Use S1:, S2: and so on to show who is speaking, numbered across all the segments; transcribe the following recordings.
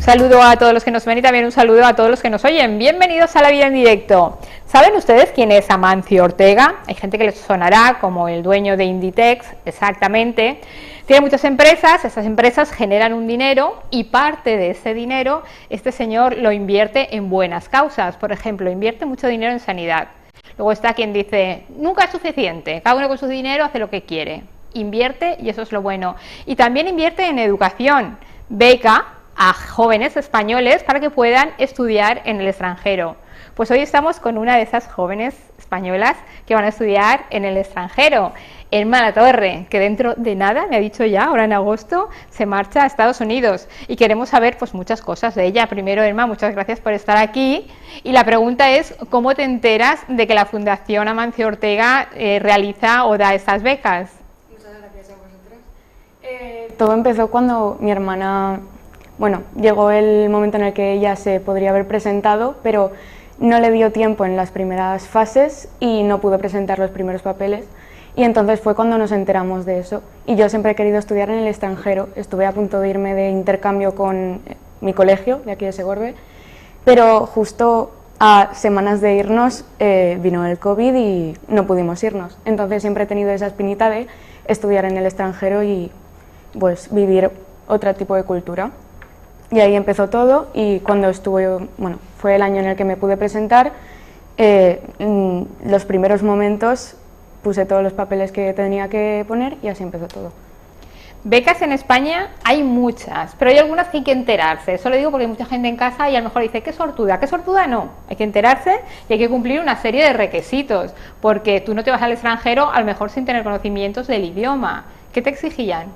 S1: saludo a todos los que nos ven y también un saludo a todos los que nos oyen. Bienvenidos a La Vida en Directo. ¿Saben ustedes quién es Amancio Ortega? Hay gente que les sonará como el dueño de Inditex, exactamente. Tiene muchas empresas, esas empresas generan un dinero y parte de ese dinero este señor lo invierte en buenas causas. Por ejemplo, invierte mucho dinero en sanidad. Luego está quien dice, nunca es suficiente, cada uno con su dinero hace lo que quiere. Invierte y eso es lo bueno. Y también invierte en educación, beca a jóvenes españoles para que puedan estudiar en el extranjero. Pues hoy estamos con una de esas jóvenes españolas que van a estudiar en el extranjero, Emma Latorre, que dentro de nada, me ha dicho ya, ahora en agosto, se marcha a Estados Unidos y queremos saber pues muchas cosas de ella. Primero, Emma, muchas gracias por estar aquí y la pregunta es, ¿cómo te enteras de que la Fundación Amancio Ortega realiza o da estas becas?
S2: Muchas gracias a vosotros. Todo empezó cuando mi hermana, bueno, llegó el momento en el que ella se podría haber presentado, pero no le dio tiempo en las primeras fases y no pudo presentar los primeros papeles. Y entonces fue cuando nos enteramos de eso. Y yo siempre he querido estudiar en el extranjero. Estuve a punto de irme de intercambio con mi colegio, de aquí de Segorbe, pero justo a semanas de irnos vino el COVID y no pudimos irnos. Entonces siempre he tenido esa espinita de estudiar en el extranjero y pues vivir otro tipo de cultura. Y ahí empezó todo y cuando estuve, bueno, fue el año en el que me pude presentar, los primeros momentos puse todos los papeles que tenía que poner y así empezó todo.
S1: Becas en España hay muchas, pero hay algunas que hay que enterarse. Eso lo digo porque hay mucha gente en casa y a lo mejor dice, ¿qué sortuda? ¿Qué sortuda? No, hay que enterarse y hay que cumplir una serie de requisitos, porque tú no te vas al extranjero a lo mejor sin tener conocimientos del idioma. ¿Qué te exigían?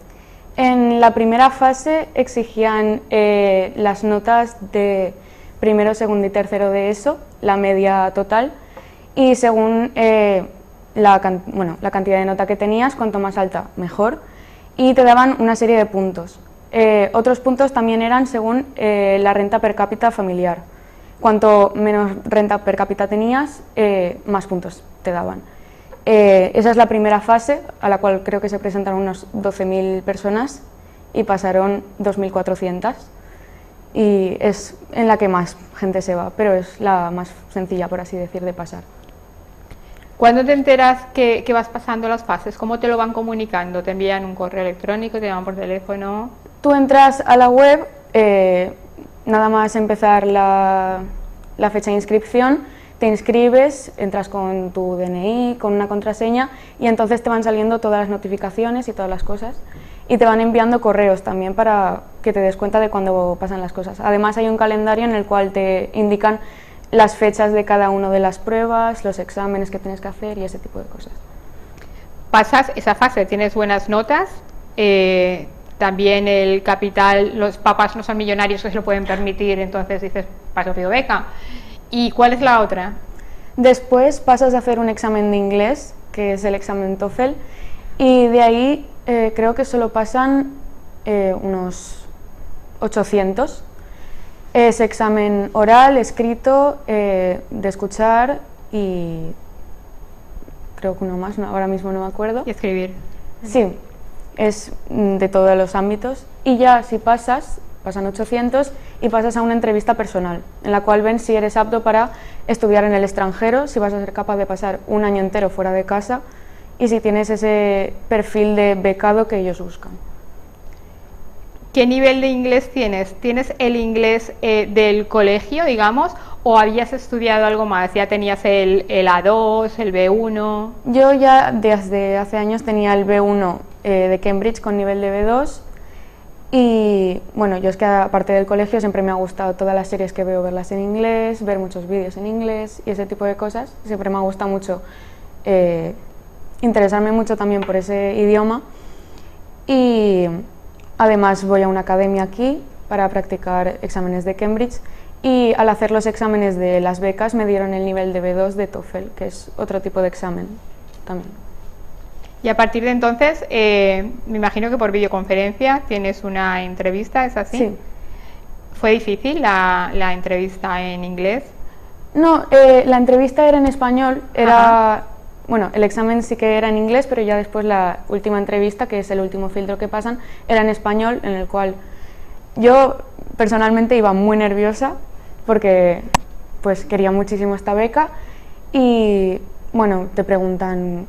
S2: En la primera fase exigían las notas de primero, segundo y tercero de ESO, la media total, y según la cantidad de nota que tenías, cuanto más alta, mejor, y te daban una serie de puntos. Otros puntos también eran según la renta per cápita familiar. Cuanto menos renta per cápita tenías, más puntos te daban. Esa es la primera fase, a la cual creo que se presentaron unos 12.000 personas y pasaron 2.400, y es en la que más gente se va, pero es la más sencilla, por así decir, de pasar.
S1: ¿Cuándo te enteras que vas pasando las fases? ¿Cómo te lo van comunicando? ¿Te envían un correo electrónico? ¿Te llaman por teléfono?
S2: Tú entras a la web, nada más empezar la fecha de inscripción, te inscribes, entras con tu DNI, con una contraseña y entonces te van saliendo todas las notificaciones y todas las cosas y te van enviando correos también para que te des cuenta de cuándo pasan las cosas. Además hay un calendario en el cual te indican las fechas de cada una de las pruebas, los exámenes que tienes que hacer y ese tipo de cosas.
S1: Pasas esa fase, tienes buenas notas, también el capital, los papás no son millonarios que se lo pueden permitir, entonces dices, paso pido beca. ¿Y cuál es la otra?
S2: Después pasas a hacer un examen de inglés, que es el examen TOEFL, y de ahí creo que solo pasan unos 800. Es examen oral, escrito, de escuchar y creo que uno más, ahora mismo no me acuerdo.
S1: Y escribir.
S2: Sí, es de todos los ámbitos y ya si pasan 800 y pasas a una entrevista personal, en la cual ven si eres apto para estudiar en el extranjero, si vas a ser capaz de pasar un año entero fuera de casa y si tienes ese perfil de becado que ellos buscan.
S1: ¿Qué nivel de inglés tienes? ¿Tienes el inglés del colegio, digamos, o habías estudiado algo más? ¿Ya tenías el A2, el B1?
S2: Yo ya desde hace años tenía el B1 de Cambridge con nivel de B2 y bueno, yo es que aparte del colegio siempre me ha gustado todas las series que veo, verlas en inglés, ver muchos vídeos en inglés y ese tipo de cosas. Siempre me ha gustado mucho interesarme mucho también por ese idioma y además voy a una academia aquí para practicar exámenes de Cambridge y al hacer los exámenes de las becas me dieron el nivel de B2 de TOEFL, que es otro tipo de examen también.
S1: Y a partir de entonces, me imagino que por videoconferencia tienes una entrevista, ¿es así?
S2: Sí.
S1: ¿Fue difícil la entrevista en inglés?
S2: No, la entrevista era en español, bueno, el examen sí que era en inglés, pero ya después la última entrevista, que es el último filtro que pasan, era en español, en el cual yo personalmente iba muy nerviosa porque pues quería muchísimo esta beca y bueno, te preguntan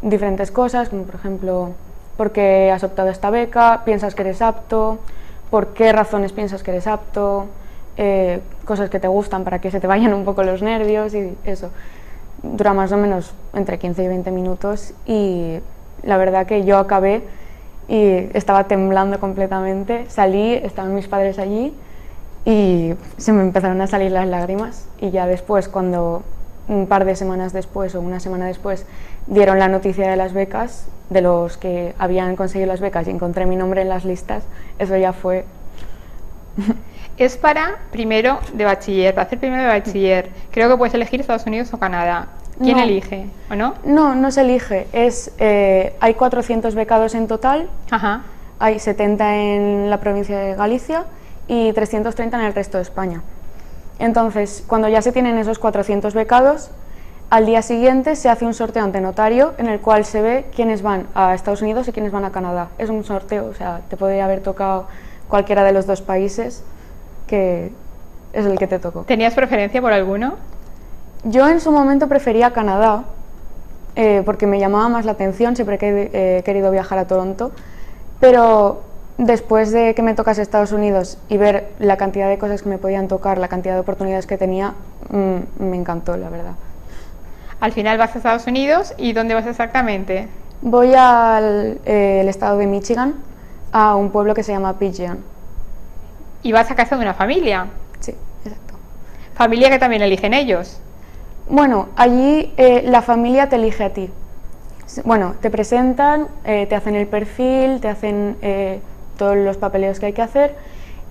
S2: diferentes cosas, como por ejemplo, ¿por qué has optado esta beca? ¿Piensas que eres apto? ¿Por qué razones piensas que eres apto? Cosas que te gustan para que se te vayan un poco los nervios y eso. Dura más o menos entre 15 y 20 minutos y la verdad que yo acabé y estaba temblando completamente. Salí, estaban mis padres allí y se me empezaron a salir las lágrimas y ya después, cuando un par de semanas después o una semana después dieron la noticia de las becas, de los que habían conseguido las becas y encontré mi nombre en las listas, eso ya fue...
S1: Es para primero de bachiller, para hacer primero de bachiller. Creo que puedes elegir Estados Unidos o Canadá. ¿Quién
S2: No.
S1: elige o no?
S2: No, no se elige. Hay 400 becados en total,
S1: Ajá.
S2: hay 70 en la provincia de Galicia y 330 en el resto de España. Entonces, cuando ya se tienen esos 400 becados, al día siguiente se hace un sorteo ante notario en el cual se ve quiénes van a Estados Unidos y quiénes van a Canadá. Es un sorteo, o sea, te podría haber tocado cualquiera de los dos países, que es el que te tocó.
S1: ¿Tenías preferencia por alguno?
S2: Yo en su momento prefería Canadá, porque me llamaba más la atención, siempre he querido viajar a Toronto, pero después de que me tocase Estados Unidos y ver la cantidad de cosas que me podían tocar, la cantidad de oportunidades que tenía, me encantó, la verdad.
S1: Al final vas a Estados Unidos, ¿y dónde vas exactamente?
S2: Voy al el estado de Michigan, a un pueblo que se llama Pigeon.
S1: Y vas a casa de una familia.
S2: Sí, exacto.
S1: Familia que también eligen ellos.
S2: Bueno, allí la familia te elige a ti. Bueno, te presentan, te hacen el perfil, te hacen todos los papeleos que hay que hacer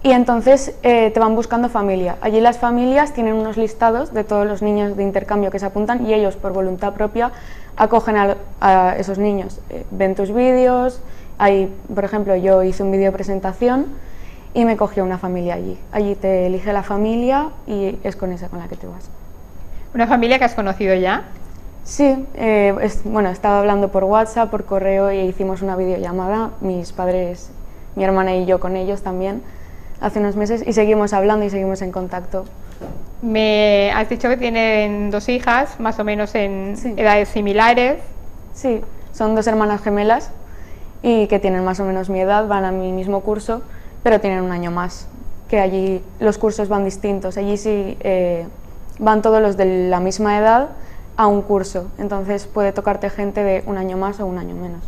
S2: y entonces te van buscando familia. Allí las familias tienen unos listados de todos los niños de intercambio que se apuntan y ellos por voluntad propia acogen a esos niños. Ven tus vídeos, por ejemplo, yo hice un vídeo presentación y me cogió una familia allí. Allí te elige la familia y es con esa con la que te vas.
S1: ¿Una familia que has conocido ya?
S2: Sí, bueno, estaba hablando por WhatsApp, por correo y hicimos una videollamada, mis padres, mi hermana y yo con ellos también, hace unos meses y seguimos hablando y seguimos en contacto.
S1: Me has dicho que tienen 2 hijas, más o menos en
S2: Sí.
S1: edades similares.
S2: Sí, son 2 hermanas gemelas y que tienen más o menos mi edad, van a mi mismo curso, pero tienen un año más, que allí los cursos van distintos, allí sí van todos los de la misma edad a un curso, entonces puede tocarte gente de un año más o un año menos.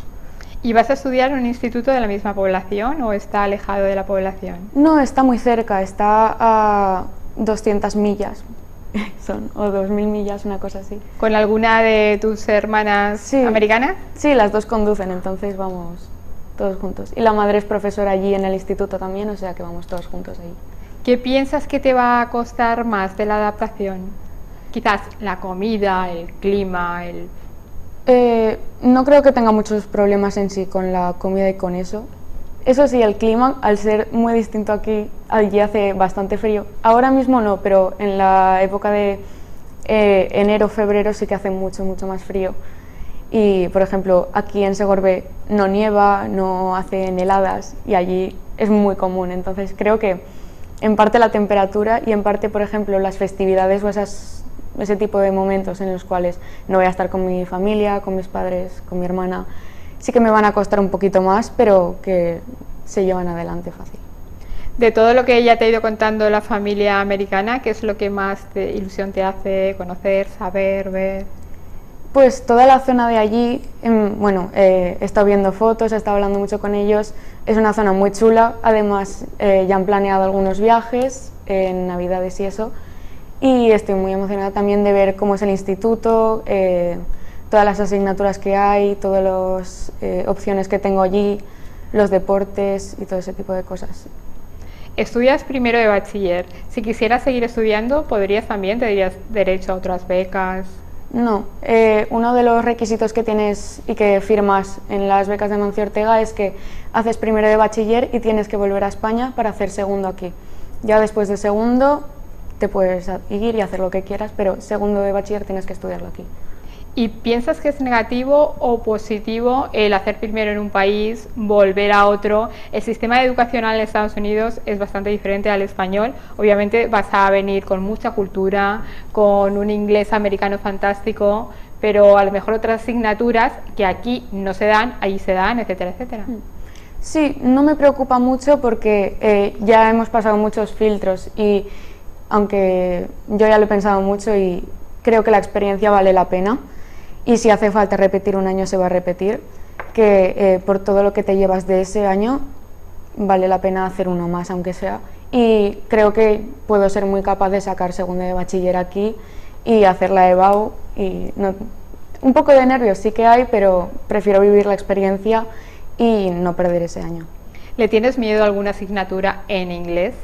S1: ¿Y vas a estudiar en un instituto de la misma población o está alejado de la población?
S2: No, está muy cerca, está a 200 millas, o 2000 millas, una cosa así.
S1: ¿Con alguna de tus hermanas
S2: Sí.
S1: americanas?
S2: Sí, las dos conducen, entonces vamos todos juntos. Y la madre es profesora allí en el instituto también, o sea que vamos todos juntos ahí.
S1: ¿Qué piensas que te va a costar más de la adaptación? Quizás la comida, el clima,
S2: No creo que tenga muchos problemas en sí con la comida y con eso. Eso sí, el clima, al ser muy distinto aquí, allí hace bastante frío. Ahora mismo no, pero en la época de enero, febrero sí que hace mucho, mucho más frío. Y, por ejemplo, aquí en Segorbe no nieva, no hacen heladas y allí es muy común. Entonces creo que en parte la temperatura y en parte, por ejemplo, las festividades o ese tipo de momentos en los cuales no voy a estar con mi familia, con mis padres, con mi hermana, sí que me van a costar un poquito más, pero que se llevan adelante fácil.
S1: De todo lo que ella te ha ido contando de la familia americana, ¿qué es lo que más ilusión te hace conocer, saber, ver?
S2: Pues toda la zona de allí, bueno, he estado viendo fotos, he estado hablando mucho con ellos, es una zona muy chula, además ya han planeado algunos viajes en Navidades y eso, y estoy muy emocionada también de ver cómo es el instituto, todas las asignaturas que hay, todas las opciones que tengo allí, los deportes y todo ese tipo de cosas.
S1: Estudias primero de bachiller. Si quisieras seguir estudiando, ¿podrías también? ¿Tendrías derecho a otras becas?
S2: No, uno de los requisitos que tienes y que firmas en las becas de Amancio Ortega es que haces primero de bachiller y tienes que volver a España para hacer segundo aquí. Ya después de segundo te puedes ir y hacer lo que quieras, pero segundo de bachiller tienes que estudiarlo aquí.
S1: ¿Y piensas que es negativo o positivo el hacer primero en un país, volver a otro? El sistema educacional en Estados Unidos es bastante diferente al español. Obviamente vas a venir con mucha cultura, con un inglés americano fantástico, pero a lo mejor otras asignaturas que aquí no se dan, allí se dan, etcétera, etcétera.
S2: Sí, no me preocupa mucho porque ya hemos pasado muchos filtros y aunque yo ya lo he pensado mucho y creo que la experiencia vale la pena. Y si hace falta repetir un año se va a repetir, que por todo lo que te llevas de ese año vale la pena hacer uno más aunque sea, y creo que puedo ser muy capaz de sacar segundo de bachiller aquí y hacer la EBAU, y un poco de nervios sí que hay, pero prefiero vivir la experiencia y no perder ese año.
S1: ¿Le tienes miedo a alguna asignatura en inglés?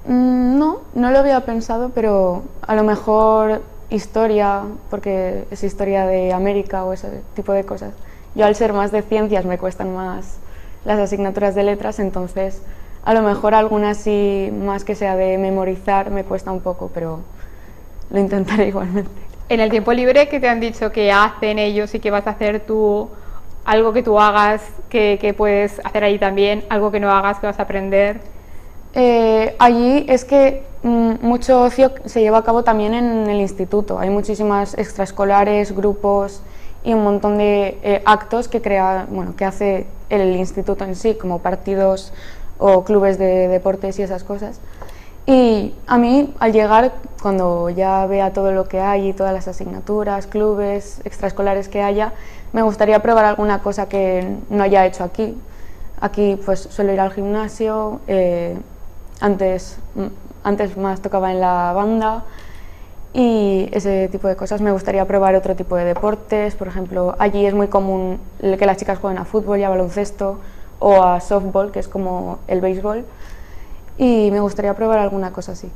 S2: No lo había pensado, pero a lo mejor historia, porque es historia de América o ese tipo de cosas. Yo al ser más de ciencias me cuestan más las asignaturas de letras, entonces a lo mejor alguna sí, más que sea de memorizar, me cuesta un poco, pero lo intentaré igualmente.
S1: En el tiempo libre, ¿qué te han dicho que hacen ellos y que vas a hacer tú? Algo que tú hagas, que puedes hacer ahí también, algo que no hagas, que vas a aprender.
S2: Allí es que mucho ocio se lleva a cabo también en el instituto. Hay muchísimas extraescolares, grupos y un montón de actos que que hace el instituto en sí, como partidos o clubes de deportes y esas cosas. Y a mí, al llegar, cuando ya vea todo lo que hay y todas las asignaturas, clubes, extraescolares que haya, me gustaría probar alguna cosa que no haya hecho aquí. Aquí pues suelo ir al gimnasio, antes más tocaba en la banda y ese tipo de cosas. Me gustaría probar otro tipo de deportes, por ejemplo, allí es muy común que las chicas jueguen a fútbol y a baloncesto o a softball, que es como el béisbol, y me gustaría probar alguna cosa así.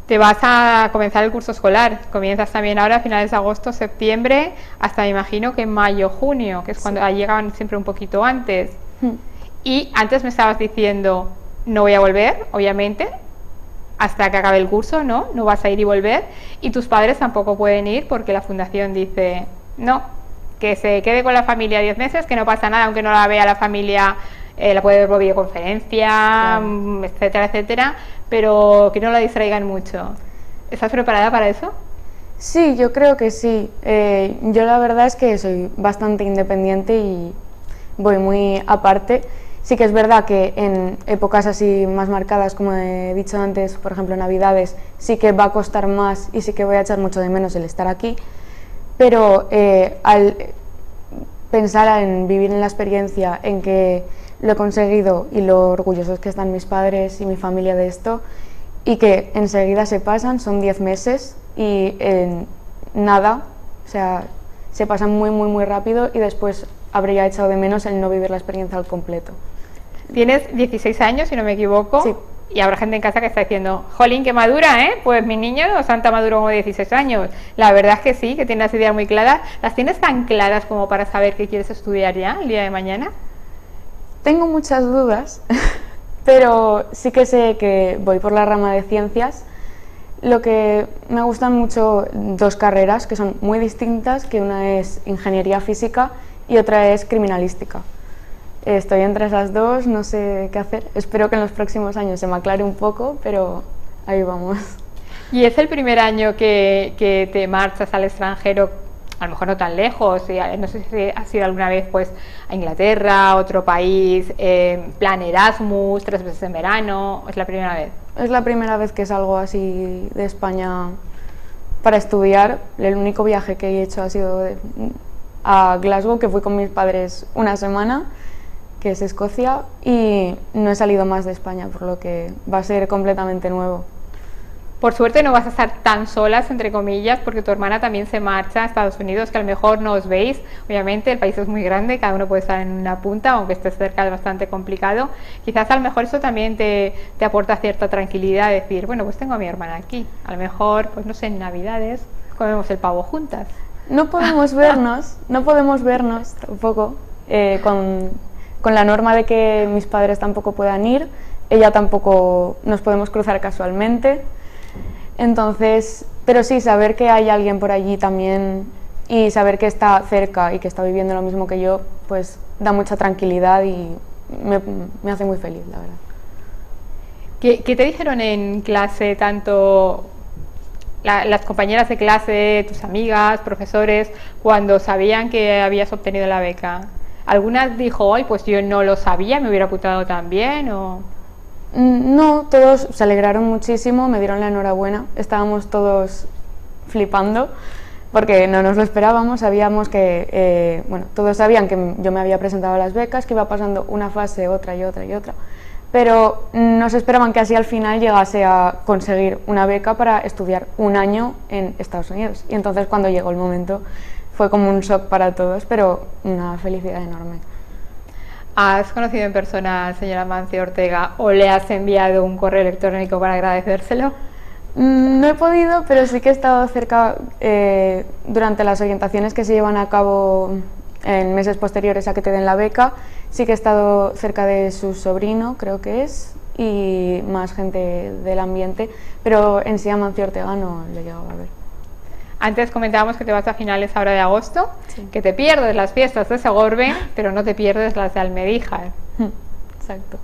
S1: Te vas a comenzar el curso escolar, comienzas también ahora a finales de agosto, septiembre, hasta me imagino que en mayo, junio, que es cuando llegaban siempre un poquito antes. Y antes me estabas diciendo, no voy a volver, obviamente, hasta que acabe el curso, ¿no? No vas a ir y volver, y tus padres tampoco pueden ir porque la fundación dice, no, que se quede con la familia 10 meses, que no pasa nada, aunque no la vea la familia, la puede ver por videoconferencia, claro, etcétera, etcétera, pero que no la distraigan mucho. ¿Estás preparada para eso?
S2: Sí, yo creo que sí. Yo la verdad es que soy bastante independiente y voy muy aparte. Sí que es verdad que en épocas así más marcadas, como he dicho antes, por ejemplo Navidades, sí que va a costar más y sí que voy a echar mucho de menos el estar aquí, pero al pensar en vivir en la experiencia, en que lo he conseguido y lo orgullosos que están mis padres y mi familia de esto, y que enseguida se pasan, son 10 meses y nada, o sea, se pasan muy muy muy rápido, y después habría echado de menos el no vivir la experiencia al completo.
S1: Tienes 16 años, si no me equivoco,
S2: sí,
S1: y habrá gente en casa que está diciendo, jolín, qué madura, ¿eh? Pues mi niño no es tan maduro como 16 años. La verdad es que sí, que tienes las ideas muy claras. ¿Las tienes tan claras como para saber qué quieres estudiar ya el día de mañana?
S2: Tengo muchas dudas, pero sí que sé que voy por la rama de ciencias. Lo que me gustan mucho, dos carreras que son muy distintas, que una es ingeniería física y otra es criminalística. Estoy entre esas dos, no sé qué hacer. Espero que en los próximos años se me aclare un poco, pero ahí vamos.
S1: ¿Y es el primer año que te marchas al extranjero, a lo mejor no tan lejos? No sé si has ido alguna vez pues, a Inglaterra, a otro país, plan Erasmus, 3 veces en verano. ¿Es la primera vez?
S2: Es la primera vez que salgo así de España para estudiar. El único viaje que he hecho ha sido a Glasgow, que fui con mis padres una semana, que es Escocia, y no he salido más de España, por lo que va a ser completamente nuevo.
S1: Por suerte no vas a estar tan solas, entre comillas, porque tu hermana también se marcha a Estados Unidos, que a lo mejor no os veis. Obviamente el país es muy grande, cada uno puede estar en una punta, aunque estés cerca es bastante complicado. Quizás a lo mejor eso también te aporta cierta tranquilidad, decir, bueno, pues tengo a mi hermana aquí. A lo mejor, pues no sé, en Navidades comemos el pavo juntas.
S2: No podemos vernos tampoco, con la norma de que mis padres tampoco puedan ir, ella tampoco, nos podemos cruzar casualmente. Entonces Pero sí, saber que hay alguien por allí también y saber que está cerca y que está viviendo lo mismo que yo, pues da mucha tranquilidad y me hace muy feliz, la verdad.
S1: ¿Qué te dijeron en clase, tanto las compañeras de clase, tus amigas, profesores, cuando sabían que habías obtenido la beca? ¿Algunas dijo, ay, pues yo no lo sabía, me hubiera apuntado también? O...
S2: No, todos se alegraron muchísimo, me dieron la enhorabuena, estábamos todos flipando porque no nos lo esperábamos, sabíamos que, bueno, todos sabían que yo me había presentado a las becas, que iba pasando una fase, otra y otra y otra, pero no se esperaban que así al final llegase a conseguir una beca para estudiar un año en Estados Unidos. Y entonces cuando llegó el momento fue como un shock para todos, pero una felicidad enorme.
S1: ¿Has conocido en persona al señor Amancio Ortega o le has enviado un correo electrónico para agradecérselo?
S2: No he podido, pero sí que he estado cerca durante las orientaciones que se llevan a cabo en meses posteriores a que te den la beca. Sí que he estado cerca de su sobrino, creo que es, y más gente del ambiente, pero en sí a Amancio Ortega no le he llegado a ver.
S1: Antes comentábamos que te vas a finales ahora de agosto, sí, que te pierdes las fiestas de Segorbe, pero no te pierdes las de Almedíjar.
S2: Exacto.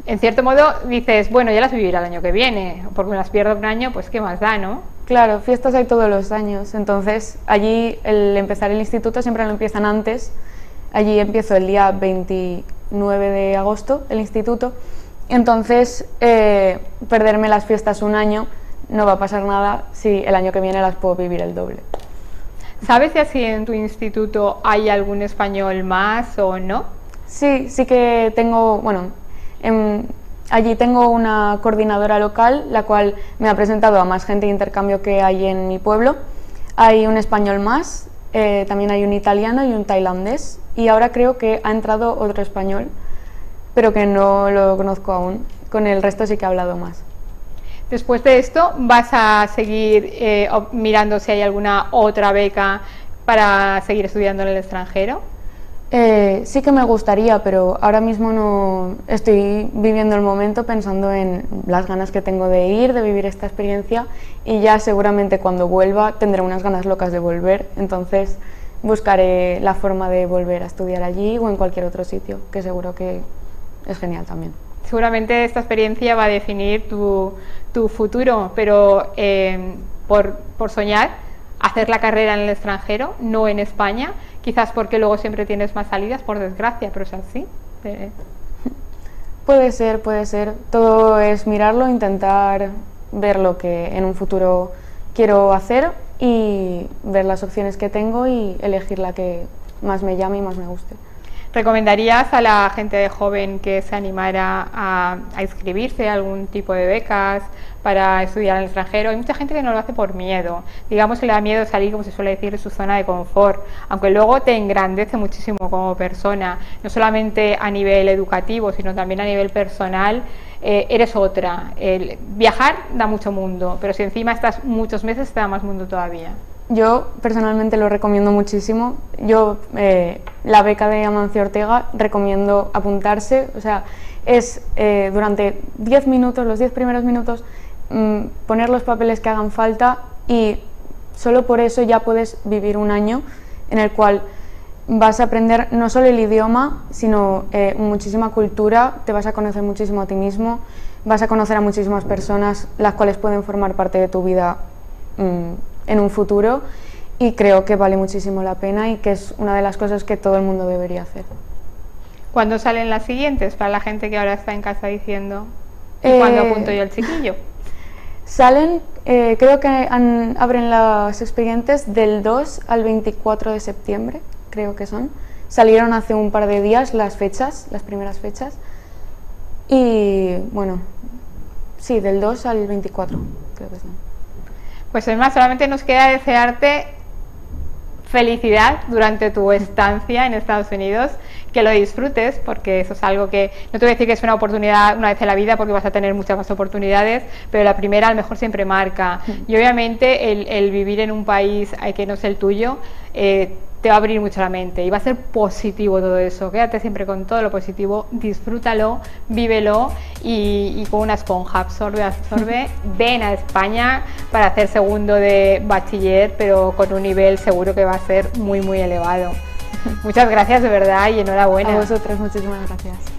S1: En cierto modo dices, bueno, ya las viviré el año que viene, porque me las pierdo un año, pues qué más da, ¿no?
S2: Claro, fiestas hay todos los años, entonces allí el empezar el instituto siempre lo empiezan antes. Allí empiezo el día 29 de agosto el instituto, entonces perderme las fiestas un año no va a pasar nada si el año que viene las puedo vivir el doble.
S1: ¿Sabes si así en tu instituto hay algún español más o no?
S2: Sí, sí que tengo, bueno, allí tengo una coordinadora local, la cual me ha presentado a más gente de intercambio que hay en mi pueblo. Hay un español más, también hay un italiano y un tailandés, y ahora creo que ha entrado otro español, pero que no lo conozco aún. Con el resto sí que he hablado más.
S1: Después de esto, ¿vas a seguir mirando si hay alguna otra beca para seguir estudiando en el extranjero?
S2: Sí que me gustaría, pero ahora mismo no estoy viviendo el momento pensando en las ganas que tengo de ir, de vivir esta experiencia, y ya seguramente cuando vuelva tendré unas ganas locas de volver, entonces buscaré la forma de volver a estudiar allí o en cualquier otro sitio, que seguro que es genial también.
S1: Seguramente esta experiencia va a definir tu futuro, pero por soñar, hacer la carrera en el extranjero, no en España, quizás porque luego siempre tienes más salidas, por desgracia, pero es así.
S2: Puede ser. Todo es mirarlo, intentar ver lo que en un futuro quiero hacer y ver las opciones que tengo y elegir la que más me llame y más me guste.
S1: ¿Recomendarías a la gente joven que se animara a inscribirse a algún tipo de becas para estudiar en el extranjero? Hay mucha gente que no lo hace por miedo, digamos que le da miedo salir, como se suele decir, de su zona de confort, aunque luego te engrandece muchísimo como persona, no solamente a nivel educativo, sino también a nivel personal. Eres otra. Viajar da mucho mundo, pero si encima estás muchos meses te da más mundo todavía.
S2: Yo personalmente lo recomiendo muchísimo. Yo, la beca de Amancio Ortega, recomiendo apuntarse. O sea, es durante 10 minutos, los 10 primeros minutos, poner los papeles que hagan falta y solo por eso ya puedes vivir un año en el cual vas a aprender no solo el idioma, sino muchísima cultura, te vas a conocer muchísimo a ti mismo, vas a conocer a muchísimas personas las cuales pueden formar parte de tu vida en un futuro, y creo que vale muchísimo la pena y que es una de las cosas que todo el mundo debería hacer.
S1: ¿Cuándo salen las siguientes para la gente que ahora está en casa diciendo ¿y cuándo apunto yo al chiquillo?
S2: Salen, creo que abren los expedientes del 2 al 24 de septiembre, creo que son. Salieron hace un par de días las primeras fechas, y bueno, sí, del 2 al 24 creo que son.
S1: Pues es más, solamente nos queda desearte felicidad durante tu estancia en Estados Unidos, que lo disfrutes, porque eso es algo que, no te voy a decir que es una oportunidad una vez en la vida, porque vas a tener muchas más oportunidades, pero la primera a lo mejor siempre marca. Y obviamente el vivir en un país que no es el tuyo, te va a abrir mucho la mente y va a ser positivo todo eso. Quédate siempre con todo lo positivo, disfrútalo, vívelo y con una esponja, absorbe, ven a España para hacer segundo de bachiller, pero con un nivel seguro que va a ser muy elevado. Muchas gracias de verdad y enhorabuena.
S2: A vosotros, muchísimas gracias.